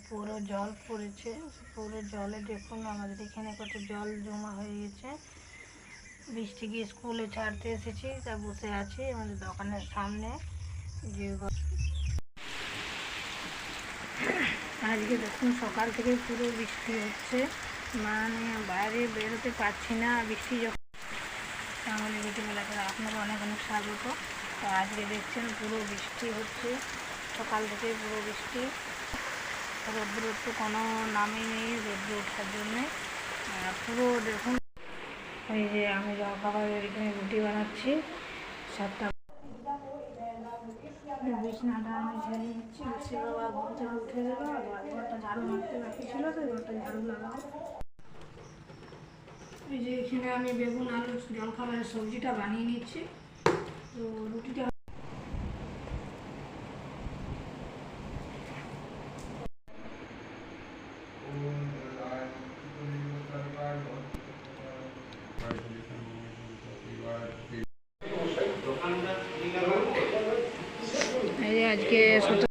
পুরো জল পড়েছে। পুরো জলে দেখুন আমাদের এখানে কত জল জমা হয়ে গেছে। বৃষ্টিকে স্কুলে ছাড়তে এসেছি, তা বসে আছি আমাদের দোকানের সামনে। যে আজকে দেখুন সকাল থেকে পুরো বৃষ্টি হচ্ছে, মানে বাইরে বেরোতে পারছি না। বৃষ্টি যখন আমাদের বিকেলবেলাতে আপনাকে অনেক অনেক স্বাগত। তো আজকে দেখছেন পুরো বৃষ্টি হচ্ছে, সকাল থেকে পুরো বৃষ্টি। রৌদ্র তো কোনো নামই নেই রৌদ্র ওঠার জন্যে। পুরো দেখুন ওই যে আমি জলখাবারের এখানে রুটি বানাচ্ছি। 7টা বিছনাটা আমি ঝেড়ে নিচ্ছি। সে বাবা ঘুম থেকে উঠে গেল, ঘরটা ঝাড়ু মারতে বাকি ছিল, তো ঘরটা ঝাড়ু লাগাবো। এই যে এখানে আমি বেগুন আলু জলখাবারের সবজিটা বানিয়ে নিচ্ছি। তো রুটিটা আজকে 17